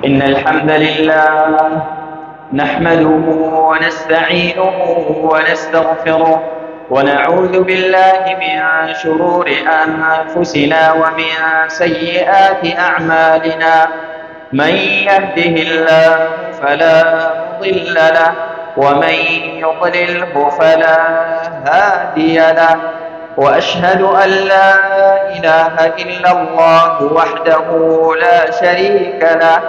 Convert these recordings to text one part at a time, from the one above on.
إن الحمد لله نحمده ونستعينه ونستغفره ونعوذ بالله من شرور أنفسنا ومن سيئات أعمالنا. من يهده الله فلا مضل له ومن يضلله فلا هادي له. وأشهد أن لا إله إلا الله وحده لا شريك له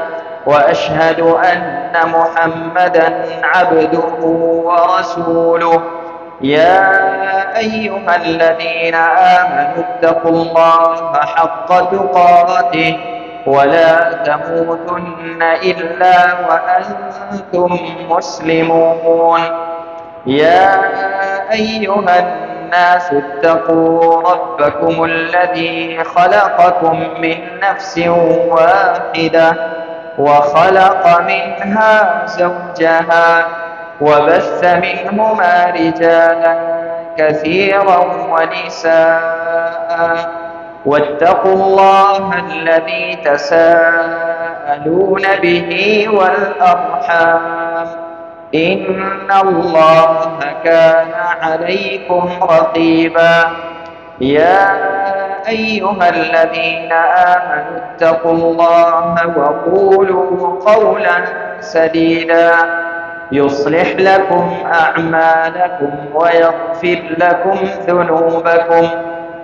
وأشهد أن محمدًا عبده ورسوله. يا أيها الذين آمنوا اتقوا الله حق تقاته ولا تموتن إلا وأنتم مسلمون. يا أيها الناس اتقوا ربكم الذي خلقكم من نفس واحدة وخلق منها زوجها وبث منهما رجالا كثيرا ونساء. واتقوا الله الذي تساءلون به والأرحام إن الله كان عليكم رقيبا. يا أيها الذين آمنوا اتقوا الله وقولوا قولا سديدا يصلح لكم أعمالكم ويغفر لكم ذنوبكم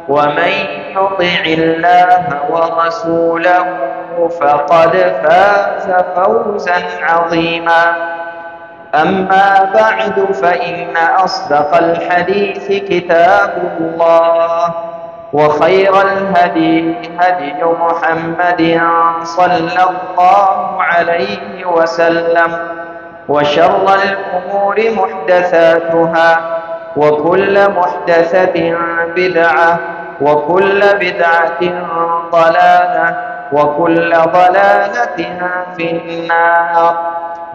ومن يطع الله ورسوله فقد فاز فوزا عظيما. أما بعد فإن أصدق الحديث كتاب الله وخير الهدي هدي محمد صلى الله عليه وسلم وشر الأمور محدثاتها وكل محدثة بدعة وكل بدعة ضلالة وكل ضلالة في النار.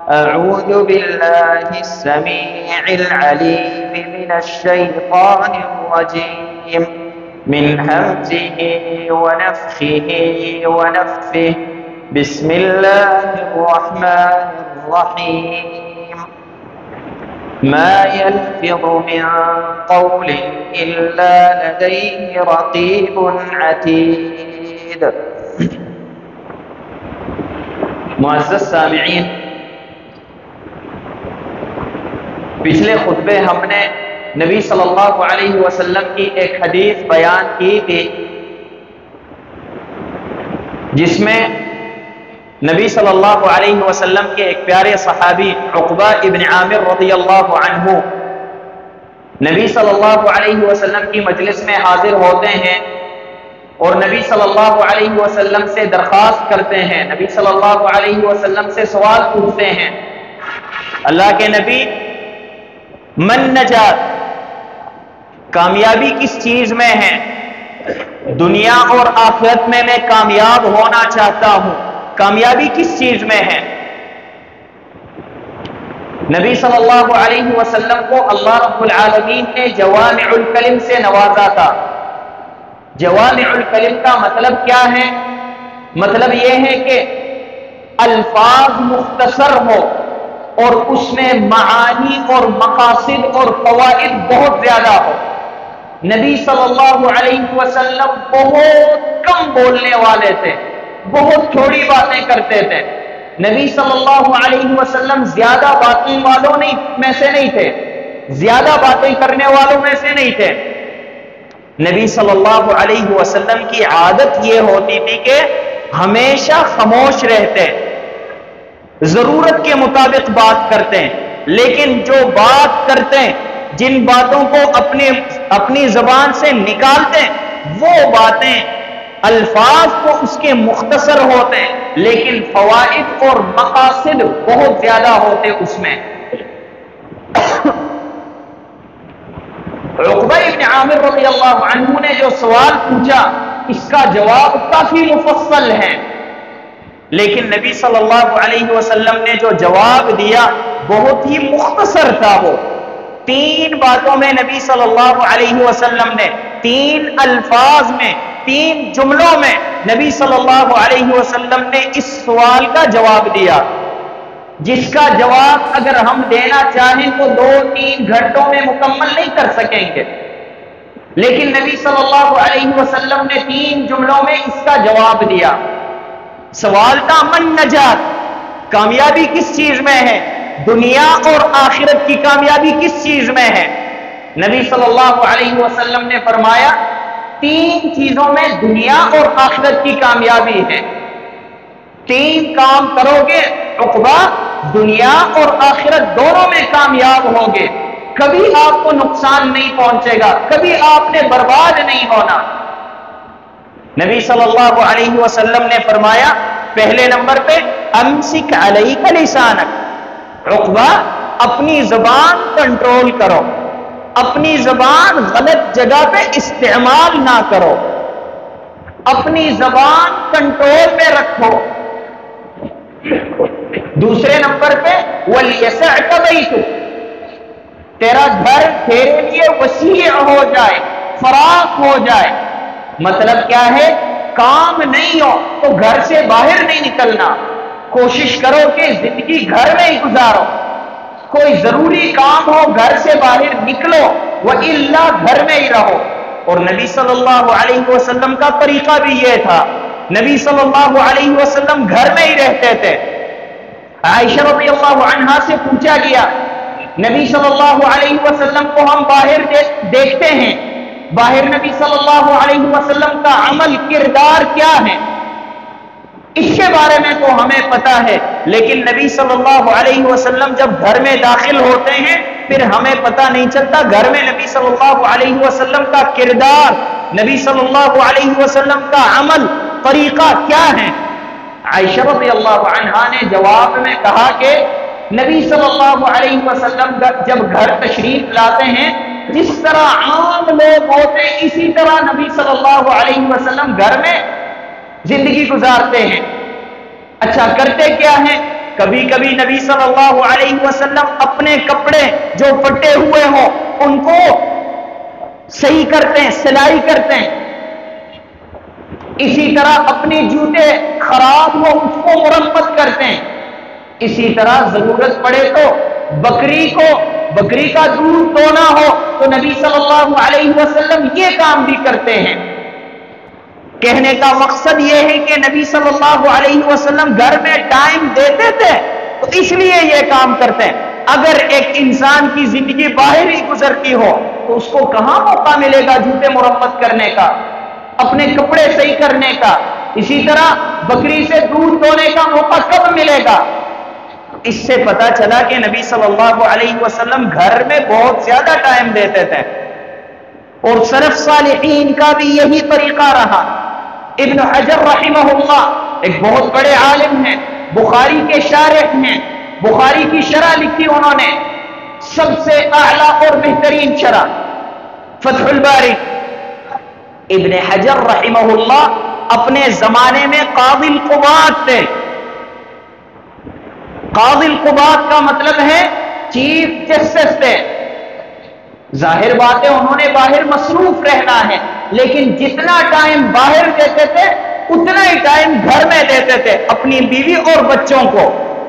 أعوذ بالله السميع العليم من الشيطان الرجيم من همزه ونفخه ونفثه. بسم الله الرحمن الرحيم. ما يلفظ من قول إلا لديه رقيب عتيد. معزز سامعین، پچھلے خطبے ہم نے نبی صلی اللہ علیہ وسلم کی ایک حدیث بیان کی تھی جس میں نبی صلی اللہ علیہ وسلم کے ایک پیارے صحابی عقبہ ابن عامر رضی اللہ عنہ نبی صلی اللہ علیہ وسلم کی مجلس میں حاضر ہوتے ہیں اور نبی صلی اللہ علیہ وسلم سے درخواست کرتے ہیں، نبی صلی اللہ علیہ وسلم سے سوال پوچھتے ہیں، اللہ کے نبی، من نجات، کامیابی کس چیز میں ہے؟ دنیا اور آخرت میں کامیاب ہونا چاہتا ہوں، کامیابی کس چیز میں ہے؟ نبی صلی اللہ علیہ وسلم کو اللہ رب العالمین نے جوامع الکلم سے نوازا تھا۔ جوامع الکلم کا مطلب کیا ہے؟ مطلب یہ ہے کہ الفاظ مختصر ہو اور اس میں معانی اور مقاصد اور فوائد بہت زیادہ ہو۔ نبی صلی اللہ علیہ وسلم بہت کم بولنے والے تھے، بہت تھوڑی باتیں کرتے تھے۔ نبی صلی اللہ علیہ وسلم زیادہ باتیں والوں میں سے نہیں تھے، زیادہ باتیں کرنے والوں میں سے نہیں تھے۔ نبی صلی اللہ علیہ وسلم کی عادت یہ ہوتی تھی کہ ہمیشہ خاموش رہتے، ضرورت کے مطابق بات کرتے ہیں، لیکن جو بات کرتے ہیں، جن باتوں کو اپنی زبان سے نکالتے ہیں، وہ باتیں الفاظ تو اس کے مختصر ہوتے ہیں لیکن فوائد اور مقاصد بہت زیادہ ہوتے اس میں۔ عقبہ ابن عامر رضی اللہ عنہ نے جو سوال پوچھا اس کا جواب کافی مفصل ہے، لیکن نبی صلی اللہ علیہ وسلم نے جو جواب دیا بہت ہی مختصر تھا۔ وہ 3 باتوں میں نبی صلی اللہ علیہ وسلم نے 3 الفاظ میں 3 جملوں میں نبی صلی اللہ علیہ وسلم نے اس سوال کا جواب دیا، جس کا جواب اگر ہم دینا چاہیں تو 2-3 گھنٹوں میں مکمل نہیں کر سکیں گے، لیکن نبی صلی اللہ علیہ وسلم نے 3 جملوں میں اس کا جواب دیا۔ سوال تھا من نجات، کامیابی کس چیز میں ہے، دنیا اور آخرت کی کامیابی کس چیز میں ہے؟ نبی صلی اللہ علیہ وسلم نے فرمایا 3 چیزوں میں دنیا اور آخرت کی کامیابی ہے۔ 3 کام کرو گے عقبہ، دنیا اور آخرت دونوں میں کامیاب ہوگے، کبھی آپ کو نقصان نہیں پہنچے گا، کبھی آپ نے برباد نہیں ہونا۔ نبی صلی اللہ علیہ وسلم نے فرمایا پہلے نمبر پہ امسک علیک لسانک، عقبہ اپنی زبان کنٹرول کرو، اپنی زبان غلط جگہ پہ استعمال نہ کرو، اپنی زبان کنٹرول میں رکھو۔ دوسرے نمبر پہ وَلْيَسَعْكَ بَيْتُكَ، تیرا گھر تیرے لیے وسیع ہو جائے، فراخ ہو جائے۔ مطلب کیا ہے؟ کام نہیں ہو تو گھر سے باہر نہیں نکلنا، کوشش کرو کہ زندگی گھر میں ہی گزارو۔ کوئی ضروری کام ہو گھر سے باہر نکلو، وَإِلَّا گھر میں ہی رہو۔ اور نبی صلی اللہ علیہ وسلم کا طریقہ بھی یہ تھا، نبی صلی اللہ علیہ وسلم گھر میں ہی رہتے تھے۔ عائشہ رضی اللہ عنہا سے پوچھا گیا نبی صلی اللہ علیہ وسلم کو ہم باہر دیکھتے ہیں، باہر نبی صلی اللہ علیہ وسلم کا عمل کردار کیا ہے؟ اس کے بارے میں تو ہمیں پتا ہے، لیکن نبی صلی اللہ علیہ وسلم جب گھر میں داخل ہوتے ہیں پھر ہمیں پتا نہیں چلتا گھر میں نبی صلی اللہ علیہ وسلم کا کردار، نبی صلی اللہ علیہ وسلم کا عمل طریقہ کیا ہے؟ عائشہ رضی اللہ عنہا نے جواب میں کہا کہ نبی صلی اللہ علیہ وسلم جب گھر تشریف لاتے ہیں جس طرح عام لوگ ہوتے ہیں اسی طرح نبی صلی اللہ علیہ وسلم گھر میں زندگی گزارتے ہیں۔ اچھا کرتے کیا ہیں؟ کبھی کبھی نبی صلی اللہ علیہ وسلم اپنے کپڑے جو پھٹے ہوئے ہوں ان کو صحیح کرتے ہیں، سلائی کرتے ہیں۔ اسی طرح اپنے جوتے خراب ہو اس کو مرمت کرتے ہیں۔ اسی طرح ضرورت پڑے تو بکری کا دودھ دھونا ہو تو نبی صلی اللہ علیہ وسلم یہ کام بھی کرتے ہیں۔ کہنے کا مقصد یہ ہے کہ نبی صلی اللہ علیہ وسلم گھر میں ٹائم دیتے تھے تو اس لیے یہ کام کرتے ہیں۔ اگر ایک انسان کی زندگی باہر ہی گزرتی ہو تو اس کو کہاں موقع ملے گا جوتے مرمت کرنے کا، اپنے کپڑے صحیح کرنے کا؟ اسی طرح بکری سے دودھ دھونے کا موقع کب ملے گا؟ اس سے پتا چلا کہ نبی صلی اللہ علیہ وسلم گھر میں بہت زیادہ ٹائم دیتے تھے، اور سلف صالحین کا بھی یہی طریقہ رہا۔ ابن حجر رحمہ اللہ ایک بہت بڑے عالم ہیں، بخاری کے شارح ہیں، بخاری کی شرح لکھی انہوں نے، سب سے اعلیٰ اور بہترین شرح فتح الباری۔ ابن حجر رحمہ اللہ اپنے زمانے میں قاضی القضات تھے۔ قاضی القضات کا مطلب ہے چیف جسٹس تھے۔ ظاہر بات ہے انہوں نے باہر مصروف رہنا ہے، لیکن جتنا ٹائم باہر دیتے تھے اتنا ہی ٹائم گھر میں دیتے تھے اپنی بیوی اور بچوں کو۔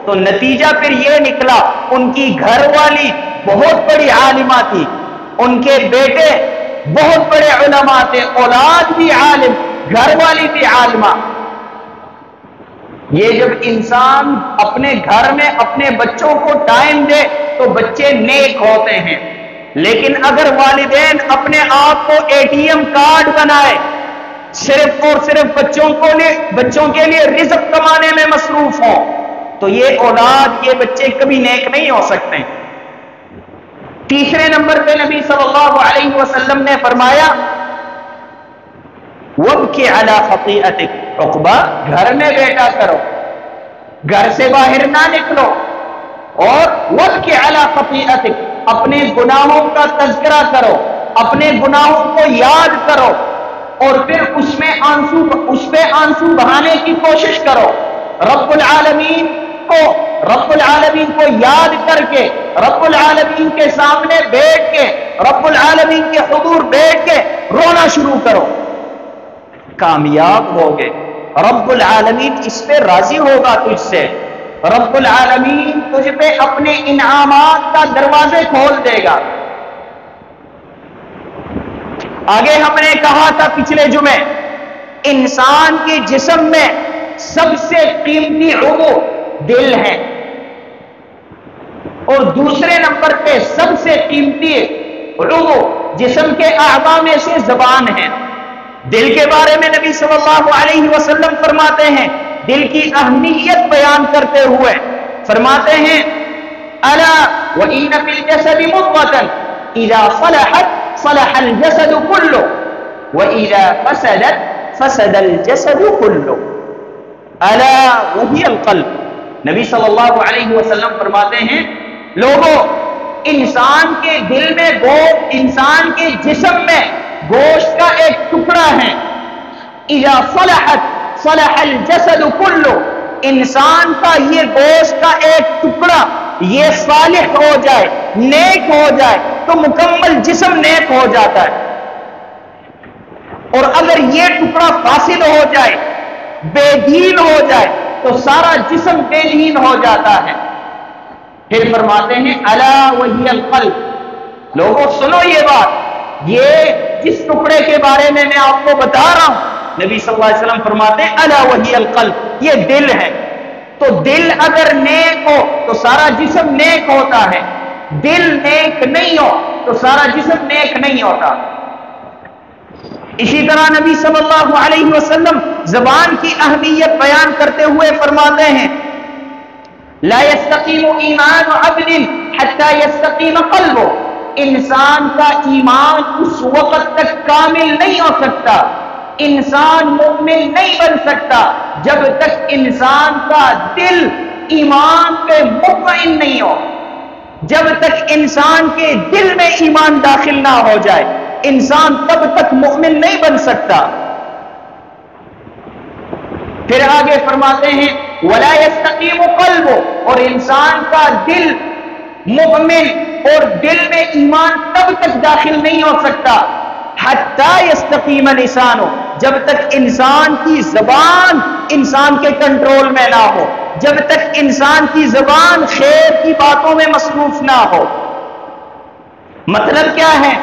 تو نتیجہ پھر یہ نکلا ان کی گھر والی بہت بڑی عالمہ تھی، ان کے بیٹے بہت بڑے علماء تھے، اولاد بھی عالم، گھر والی بھی عالمہ۔ یہ جب انسان اپنے گھر میں اپنے بچوں کو ٹائم دے تو بچے نیک ہوتے ہیں، لیکن اگر والدین اپنے آپ کو ATM کارڈ بنائے، صرف اور صرف بچوں کے لیے رزق کمانے میں مصروف ہوں، تو یہ اولاد، یہ بچے کبھی نیک نہیں ہو سکتے۔ تیسرے نمبر پہ نبی صلی اللہ علیہ وسلم نے فرمایا وَابْكِ عَلَىٰ خَطِيئَتِكَ، عقبہ گھر میں بیٹھا کرو، گھر سے باہر نہ نکلو، اور وَابْكِ عَلَىٰ خَطِيئَتِكَ، اپنے گناہوں کا تذکرہ کرو، اپنے گناہوں کو یاد کرو، اور پھر اس پہ آنسو بہانے کی کوشش کرو۔ رب العالمین کو یاد کر کے، رب العالمین کے سامنے بیٹھ کے، رب العالمین کے حضور بیٹھ کے رونا شروع کرو۔ کامیاب ہوگے. رب العالمین اس پہ راضی ہوگا تجھ سے. رب العالمین تجھ پہ اپنے انعامات کا دروازے کھول دے گا. آگے ہم نے کہا تھا پچھلے جمعے، انسان کے جسم میں سب سے قیمتی عضو دل ہے، اور دوسرے نمبر پہ سب سے قیمتی عضو جسم کے اعضاء میں سے زبان ہے. دل کے بارے میں نبی صلی اللہ علیہ وسلم فرماتے ہیں، دل کی اہمیت بیان کرتے ہوئے فرماتے ہیں الا وان فی الجسد مضغة اذا صلحت صلح الجسد كله واذا فسدت فسد الجسد كله الا وهي القلب. نبی صلی اللہ علیہ وسلم فرماتے ہیں، لوگوں، انسان کے دل میں گوشت، انسان کے جسم میں گوشت کا ایک ٹکڑا ہے. اذا صلحت صلح الجسد كله، انسان کا یہ گوشت کا ایک ٹکڑا یہ صالح ہو جائے، نیک ہو جائے تو مکمل جسم نیک ہو جاتا ہے. اور اگر یہ ٹکڑا فاسد ہو جائے، بے دین ہو جائے تو سارا جسم بے دین ہو جاتا ہے. پھر فرماتے ہیں الا وہی القلب. لوگوں سنو یہ بات، یہ جس ٹکڑے کے بارے میں آپ کو بتا رہا ہوں، نبی صلی اللہ علیہ وسلم فرماتے ہیں الا وہی القلب، یہ دل ہے. تو دل اگر نیک ہو تو سارا جسم نیک ہوتا ہے، دل نیک نہیں ہو تو سارا جسم نیک نہیں ہوتا. اسی طرح نبی صلی اللہ علیہ وسلم زبان کی اہمیت بیان کرتے ہوئے فرماتے ہیں لا يستقيم ایمان عبد حتى يستقيم قلبه. انسان کا ایمان اس وقت تک کامل نہیں ہو سکتا، انسان مومن نہیں بن سکتا جب تک انسان کا دل ایمان پہ مطمئن نہیں ہو. جب تک انسان کے دل میں ایمان داخل نہ ہو جائے، انسان تب تک مومن نہیں بن سکتا. پھر آگے فرماتے ہیں وَلَا يَسْتَقِيمُ قَلْبُ، اور انسان کا دل مؤمن اور دل میں ایمان تب تک داخل نہیں ہو سکتا حَتَّى يَسْتَقِيمَ لِسَانُهُ، جب تک انسان کی زبان انسان کے کنٹرول میں نہ ہو، جب تک انسان کی زبان خیر کی باتوں میں مصروف نہ ہو. مطلب کیا ہے؟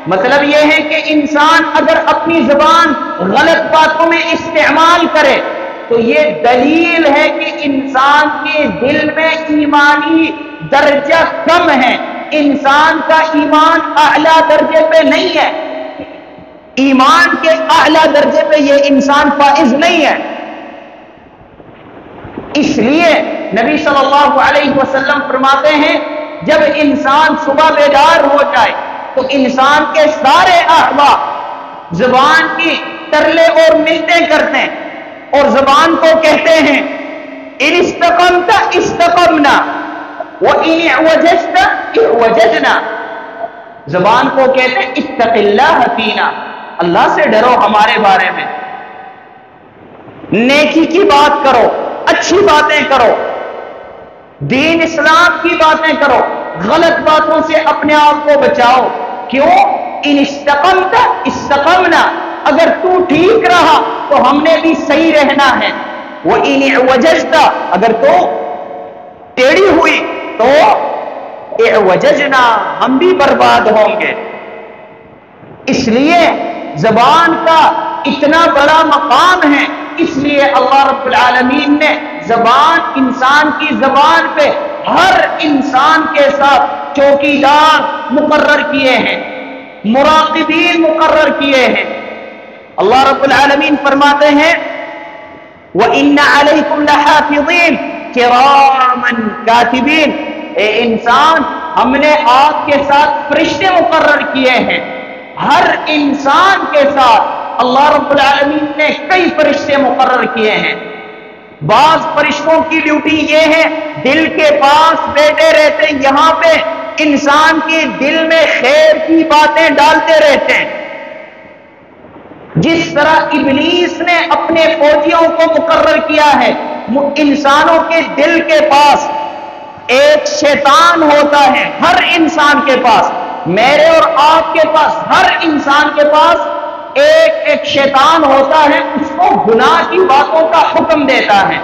مطلب یہ ہے کہ انسان اگر اپنی زبان غلط باتوں میں استعمال کرے تو یہ دلیل ہے کہ انسان کے دل میں ایمانی درجہ کم ہے، انسان کا ایمان اعلیٰ درجے پہ نہیں ہے، ایمان کے اعلیٰ درجے پہ یہ انسان فائز نہیں ہے. اس لیے نبی صلی اللہ علیہ وسلم فرماتے ہیں جب انسان صبح بیدار ہو جائے تو انسان کے سارے اعضاء زبان کی ترلے اور منتیں کرتے ہیں اور زبان کو کہتے ہیں ان استقمت استقمنا وان اعوججت اعوججنا. زبان کو کہتے ہیں اتق اللہ فینا، اللہ سے ڈرو ہمارے بارے میں، نیکی کی بات کرو، اچھی باتیں کرو، دین اسلام کی باتیں کرو، غلط باتوں سے اپنے آپ کو بچاؤ. کیوں؟ ان استقمت استقمنا، اگر تو ٹھیک رہا تو ہم نے بھی صحیح رہنا ہے. وَإِنِ اعوججت، اگر تو ٹیڑھی ہوئی تو اعوججنا، ہم بھی برباد ہوں گے. اس لیے زبان کا اتنا بڑا مقام ہے، اس لیے اللہ رب العالمین نے زبان، انسان کی زبان پہ ہر انسان کے ساتھ چوکیدار مقرر کیے ہیں، مراقبین مقرر کیے ہیں. اللہ رب العالمین فرماتے ہیں وَإِنَّ عَلَيْكُمْ لَحَافِظِينَ كِرَامًا كَاتِبِينَ، اے انسان ہم نے آپ کے ساتھ فرشتے مقرر کیے ہیں. ہر انسان کے ساتھ اللہ رب العالمین نے کئی فرشتے مقرر کیے ہیں. بعض فرشتوں کی ڈیوٹی یہ ہے دل کے پاس بیٹھے رہتے ہیں، یہاں پہ انسان کے دل میں خیر کی باتیں ڈالتے رہتے ہیں. جس طرح ابلیس نے اپنے فوجیوں کو مقرر کیا ہے، انسانوں کے دل کے پاس ایک شیطان ہوتا ہے، ہر انسان کے پاس، میرے اور آپ کے پاس، ہر انسان کے پاس ایک ایک شیطان ہوتا ہے اس کو گناہ کی باتوں کا حکم دیتا ہے،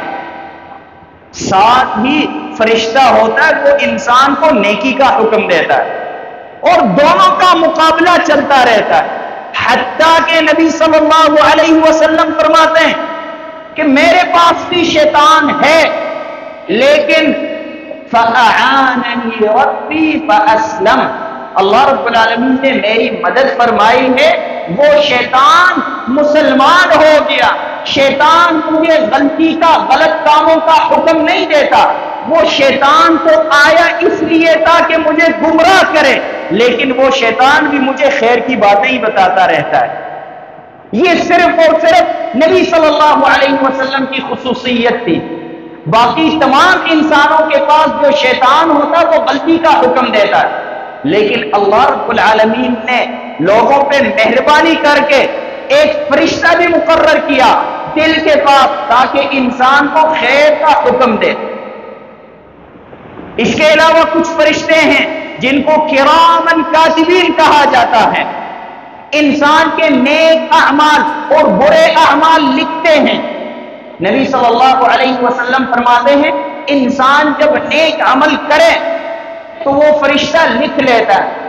ساتھ ہی فرشتہ ہوتا ہے وہ انسان کو نیکی کا حکم دیتا ہے، اور دونوں کا مقابلہ چلتا رہتا ہے، حتیٰ کہ نبی صلی اللہ علیہ وسلم فرماتے ہیں کہ میرے پاس بھی شیطان ہے لیکن فَأَعَانَنِي رَبِّي فَأَسْلَمَ، اللہ رب العالمین نے میری مدد فرمائی ہے، وہ شیطان مسلمان ہو گیا۔ شیطان مجھے غلطی کا، غلط کاموں کا حکم نہیں دیتا، وہ شیطان تو آیا اس لیے تھا کہ مجھے گمراہ کرے، لیکن وہ شیطان بھی مجھے خیر کی باتیں ہی بتاتا رہتا ہے۔ یہ صرف اور صرف نبی صلی اللہ علیہ وسلم کی خصوصیت تھی، باقی تمام انسانوں کے پاس جو شیطان ہوتا وہ غلطی کا حکم دیتا ہے، لیکن اللہ رب العالمین نے لوگوں پہ مہربانی کر کے ایک فرشتہ بھی مقرر کیا دل کے پاس تاکہ انسان کو خیر کا حکم دے۔ اس کے علاوہ کچھ فرشتے ہیں جن کو کرامن کاتبین کہا جاتا ہے، انسان کے نیک اعمال اور برے اعمال لکھتے ہیں۔ نبی صلی اللہ علیہ وسلم فرماتے ہیں انسان جب نیک عمل کرے تو وہ فرشتہ لکھ لیتا ہے،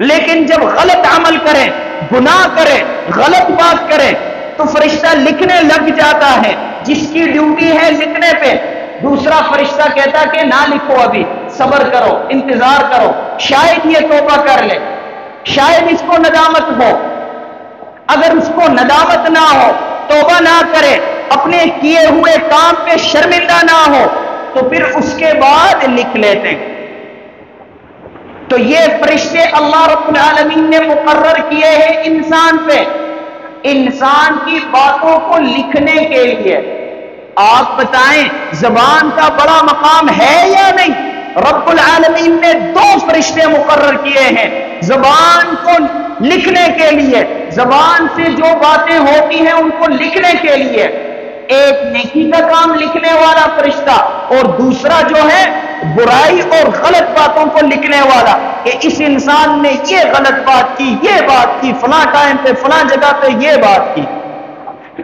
لیکن جب غلط عمل کرے، گناہ کرے، غلط بات کرے تو فرشتہ لکھنے لگ جاتا ہے، جس کی ڈیوٹی ہے لکھنے پہ دوسرا فرشتہ کہتا کہ نہ لکھو، ابھی صبر کرو، انتظار کرو، شاید یہ توبہ کر لے، شاید اس کو ندامت ہو۔ اگر اس کو ندامت نہ ہو، توبہ نہ کرے، اپنے کیے ہوئے کام پہ شرمندہ نہ ہو تو پھر اس کے بعد لکھ لیتے ہیں۔ تو یہ فرشتے اللہ رب العالمین نے مقرر کیے ہیں انسان پہ، انسان کی باتوں کو لکھنے کے لیے۔ آپ بتائیں زبان کا بڑا مقام ہے یا نہیں؟ رب العالمین نے دو فرشتے مقرر کیے ہیں زبان کو لکھنے کے لیے، زبان سے جو باتیں ہوتی ہیں ان کو لکھنے کے لیے، ایک نیکی کا کام لکھنے والا فرشتہ اور دوسرا جو ہے برائی اور غلط باتوں کو لکھنے والا، کہ اس انسان نے یہ غلط بات کی، یہ بات کی، فلاں ٹائم پہ فلاں جگہ پہ یہ بات کی،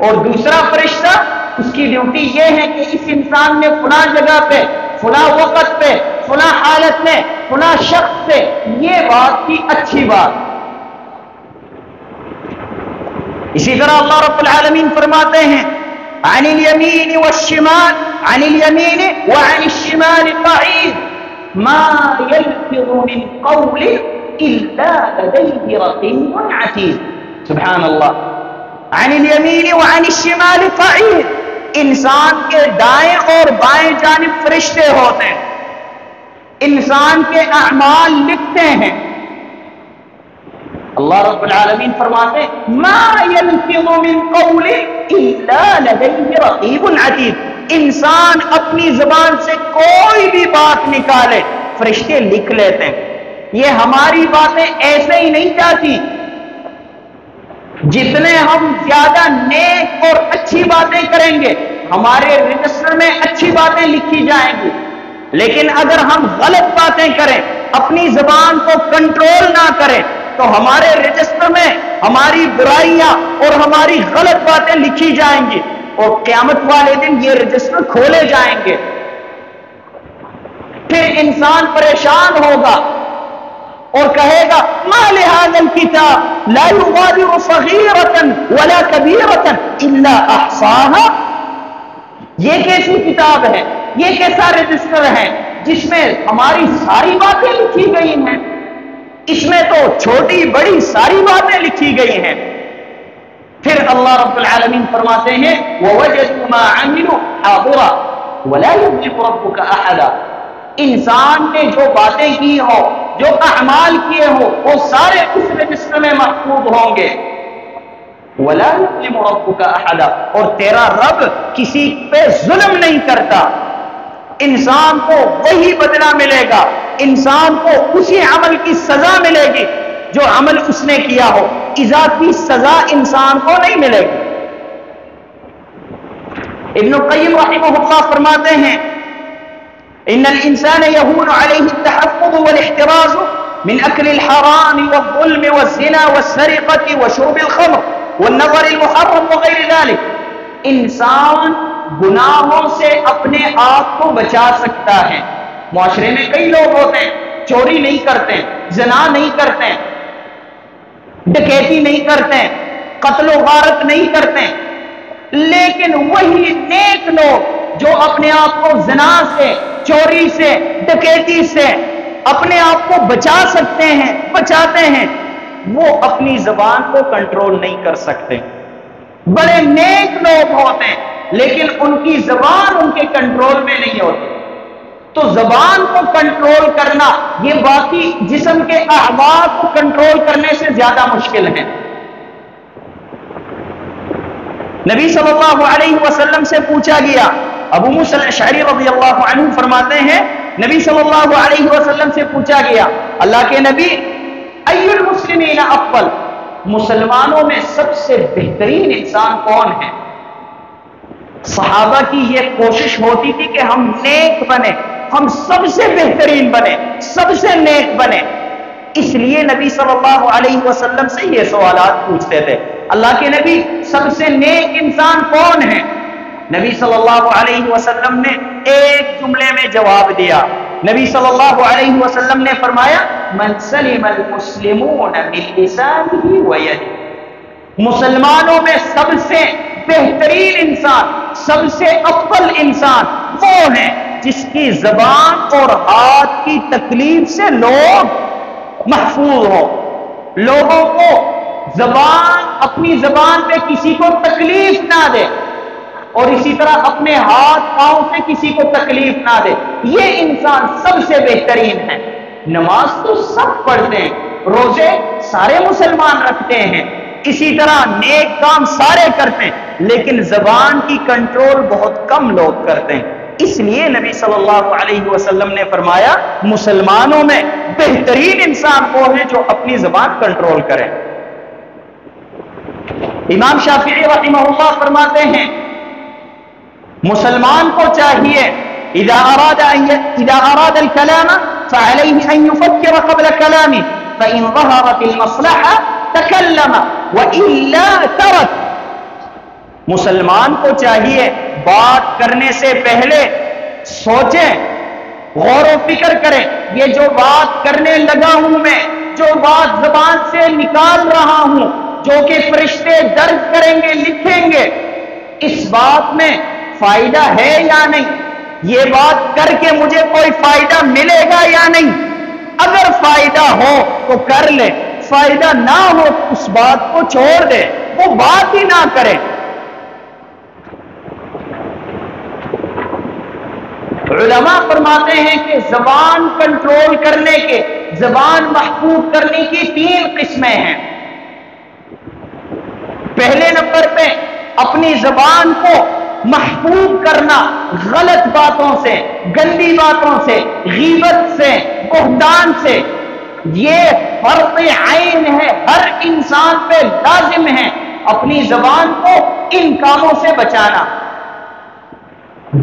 اور دوسرا فرشتہ اس کی ڈیوٹی یہ ہے کہ اس انسان نے فلاں جگہ پہ، فلاں وقت پہ، فلاں حالت میں، فلاں شخص سے یہ بات کی اچھی بات۔ اسی طرح اللہ رب العالمین فرماتے ہیں عن الیمین والشمال، عن الیمین وعن الشمال قعید ما یلفظ من قول الا لدیہ رقیب عتید۔ سبحان اللہ، عن الیمین وعن الشمال قعید، انسان کے دائیں اور بائیں جانب فرشتے ہوتے ہیں، انسان کے اعمال لکھتے ہیں۔ اللہ رب العالمین فرماتے ہیں ما یلفظ من قول الا لدیہ رقیب عتید، انسان اپنی زبان سے کوئی بھی بات نکالے فرشتے لکھ لیتے ہیں۔ یہ ہماری باتیں ایسے ہی نہیں جاتی، جتنے ہم زیادہ نیک اور اچھی باتیں کریں گے ہمارے رجسٹر میں اچھی باتیں لکھی جائیں گی، لیکن اگر ہم غلط باتیں کریں، اپنی زبان کو کنٹرول نہ کریں تو ہمارے رجسٹر میں ہماری برائیاں اور ہماری غلط باتیں لکھی جائیں گی، اور قیامت والے دن یہ رجسٹر کھولے جائیں گے۔ پھر انسان پریشان ہوگا اور کہے گا ما لهذا الكتاب لا يغادر صغيرة ولا كبيرة الا احصاها، یہ کیسی کتاب ہے، یہ کیسا رجسٹر ہے جس میں ہماری ساری باتیں لکھی گئی ہیں، اس میں تو چھوٹی بڑی ساری باتیں لکھی گئی ہیں۔ پھر اللہ رب العالمین فرماتے ہیں وَوَجَدُوا مَا عَمِلُوا حَاضِرًا وَلَا يَظْلِمُ رَبُّكَ أَحَدًا، انسان نے جو باتیں کی ہو، جو اعمال کیے ہو، وہ سارے اس رجسٹر میں محفوظ ہوں گے۔ وَلَا يَظْلِمُ رَبُّكَ أَحَدًا، اور تیرا رب کسی پہ ظلم نہیں کرتا، انسان کو وہی بدلہ ملے گا، انسان کو اسی عمل کی سزا ملے گی جو عمل اس نے کیا ہو، اضافی سزا انسان کو نہیں ملے گی۔ ابن القیم رحمہ اللہ فرماتے ہیں ان الانسان يهون عليه التحفظ والاحتراز من اکل الحرام والظلم والزنا والسرقة وشرب الخمر والنظر المحرم وغیر ذلك. انسان گناہوں سے اپنے آپ کو بچا سکتا ہے. معاشرے میں کئی لوگ ہوتے ہیں چوری نہیں کرتے, زنا نہیں کرتے, ڈکیتی نہیں کرتے, قتل و غارت نہیں کرتے, لیکن وہی نیک لوگ جو اپنے آپ کو زنا سے, چوری سے, ڈکیتی سے اپنے آپ کو بچا سکتے ہیں, بچاتے ہیں, وہ اپنی زبان کو کنٹرول نہیں کر سکتے. بڑے نیک لوگ ہوتے ہیں لیکن ان کی زبان ان کے کنٹرول میں نہیں ہوتی. تو زبان کو کنٹرول کرنا یہ باقی جسم کے اعضاء کو کنٹرول کرنے سے زیادہ مشکل ہے. نبی صلی اللہ علیہ وسلم سے پوچھا گیا, ابو موسیٰ الاشعری رضی اللہ عنہ فرماتے ہیں نبی صلی اللہ علیہ وسلم سے پوچھا گیا, اللہ کے نبی, ای المسلمین افضل, مسلمانوں میں سب سے بہترین انسان کون ہے؟ صحابہ کی یہ کوشش ہوتی تھی کہ ہم نیک بنے, ہم سب سے بہترین بنے, سب سے نیک بنے. اس لیے نبی صلی اللہ علیہ وسلم سے یہ سوالات پوچھتے تھے, اللہ کے نبی سب سے نیک انسان کون ہے؟ نبی صلی اللہ علیہ وسلم نے ایک جملے میں جواب دیا. نبی صلی اللہ علیہ وسلم نے فرمایا, من سلم المسلمون من لسانه ویده. مسلمانوں میں سب سے بہترین انسان, سب سے افضل انسان وہ ہے جس کی زبان اور ہاتھ کی تکلیف سے لوگ محفوظ ہو. لوگوں کو زبان, اپنی زبان پہ کسی کو تکلیف نہ دے, اور اسی طرح اپنے ہاتھ پاؤں سے کسی کو تکلیف نہ دے. یہ انسان سب سے بہترین ہے. نماز تو سب پڑھتے ہیں, روزے سارے مسلمان رکھتے ہیں, اسی طرح نیک کام سارے کرتے ہیں, لیکن زبان کی کنٹرول بہت کم لوگ کرتے ہیں. اس لیے نبی صلی اللہ علیہ وسلم نے فرمایا مسلمانوں میں بہترین انسان وہ ہے جو اپنی زبان کنٹرول کرے. امام شافعی رحمہ اللہ فرماتے ہیں مسلمان کو چاہیے اذا اراد الكلام فعليه ان يفكر قبل كلامه فان ظهرت المصلحه تكلم والا ترك. مسلمان کو چاہیے بات کرنے سے پہلے سوچیں, غور و فکر کریں, یہ جو بات کرنے لگا ہوں میں, جو بات زبان سے نکال رہا ہوں, جو کہ فرشتے درج کریں گے, لکھیں گے, اس بات میں فائدہ ہے یا نہیں, یہ بات کر کے مجھے کوئی فائدہ ملے گا یا نہیں. اگر فائدہ ہو تو کر لے, فائدہ نہ ہو تو اس بات کو چھوڑ دے, وہ بات ہی نہ کرے. علماء فرماتے ہیں کہ زبان کنٹرول کرنے کے, زبان محفوظ کرنے کی 3 قسمیں ہیں. پہلے نمبر پہ اپنی زبان کو محفوظ کرنا غلط باتوں سے, گندی باتوں سے, غیبت سے, بہتان سے. یہ فرض عین ہے, ہر انسان پہ لازم ہے اپنی زبان کو ان کاموں سے بچانا.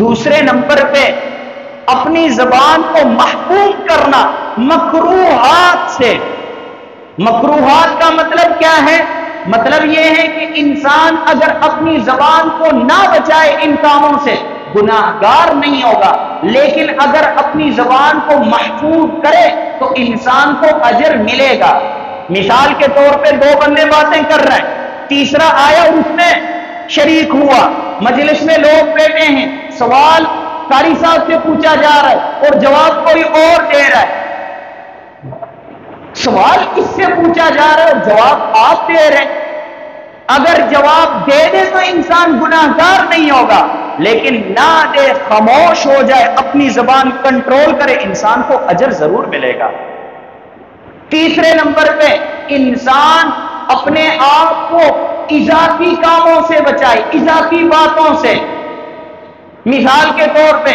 دوسرے نمبر پہ اپنی زبان کو محفوظ کرنا مکروہات سے. مکروہات کا مطلب کیا ہے؟ مطلب یہ ہے کہ انسان اگر اپنی زبان کو نہ بچائے ان کاموں سے گناہگار نہیں ہوگا, لیکن اگر اپنی زبان کو محفوظ کرے تو انسان کو اجر ملے گا. مثال کے طور پہ 2 بندے باتیں کر رہے ہیں, تیسرا آیا اس میں شریک ہوا, مجلس میں لوگ بیٹھے ہیں, سوال قاری صاحب سے پوچھا جا رہا ہے اور جواب کوئی اور دے رہا ہے. سوال اس سے پوچھا جا رہا ہے اور جواب آپ دے رہے ہیں. اگر جواب دے دے تو انسان گناہگار نہیں ہوگا, لیکن نہ دے, خاموش ہو جائے, اپنی زبان کنٹرول کرے, انسان کو اجر ضرور ملے گا. تیسرے نمبر پہ انسان اپنے آپ کو اضافی کاموں سے بچائے, اضافی باتوں سے. مثال کے طور پہ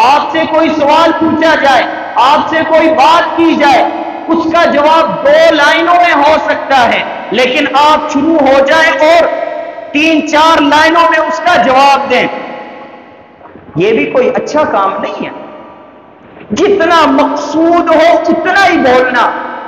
آپ سے کوئی سوال پوچھا جائے, آپ سے کوئی بات کی جائے, اس کا جواب 2 لائنوں میں ہو سکتا ہے, لیکن آپ شروع ہو جائیں اور 3-4 لائنوں میں اس کا جواب دیں. یہ بھی کوئی اچھا کام نہیں ہے. جتنا مقصود ہو اتنا ہی بولنا,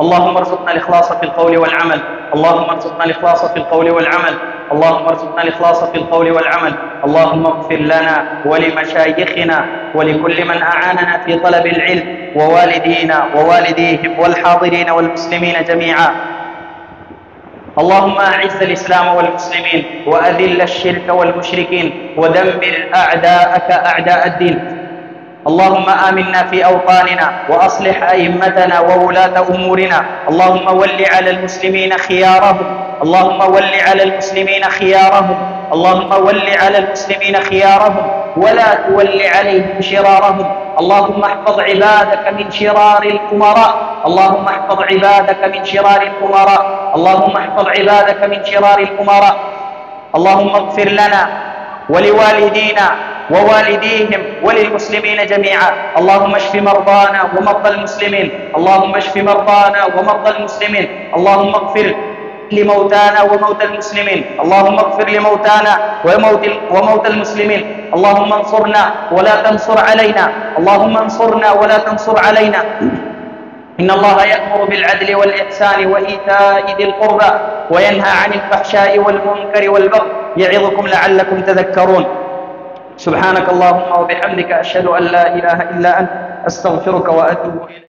اللهم ارزقنا الإخلاص في القول والعمل، اللهم ارزقنا الإخلاص في القول والعمل، اللهم ارزقنا الإخلاص في القول والعمل. اللهم اغفر لنا ولمشايخنا ولكل من أعاننا في طلب العلم ووالدينا ووالديهم والحاضرين والمسلمين جميعا. اللهم أعز الإسلام والمسلمين وأذل الشرك والمشركين ودمر أعداءك أعداء الدين. اللهم آمنا في أوطاننا وأصلح أئمتنا وولاة أمورنا. اللهم ول على المسلمين خيارهم، اللهم ول على المسلمين خيارهم، اللهم ول على المسلمين خيارهم ولا تول عليهم شرارهم. اللهم احفظ عبادك من شرار الأمراء، اللهم احفظ عبادك من شرار الأمراء، اللهم احفظ عبادك من شرار الأمراء. اللهم اغفر لنا ولوالدينا ووالديهم وللمسلمين جميعا. اللهم اشف مرضانا ومرضى المسلمين، اللهم اشف مرضانا ومرضى المسلمين. اللهم اغفر لموتانا وموتى المسلمين، اللهم اغفر لموتانا وموتى المسلمين. اللهم انصرنا ولا تنصر علينا، اللهم انصرنا ولا تنصر علينا. إن الله يأمر بالعدل والإحسان وإيتاء ذي القربى وينهى عن الفحشاء والمنكر والبغي يعظكم لعلكم تذكرون. سبحانك اللهم وبحمدك أشهد أن لا إله إلا أنت أستغفرك وأتوب إليك.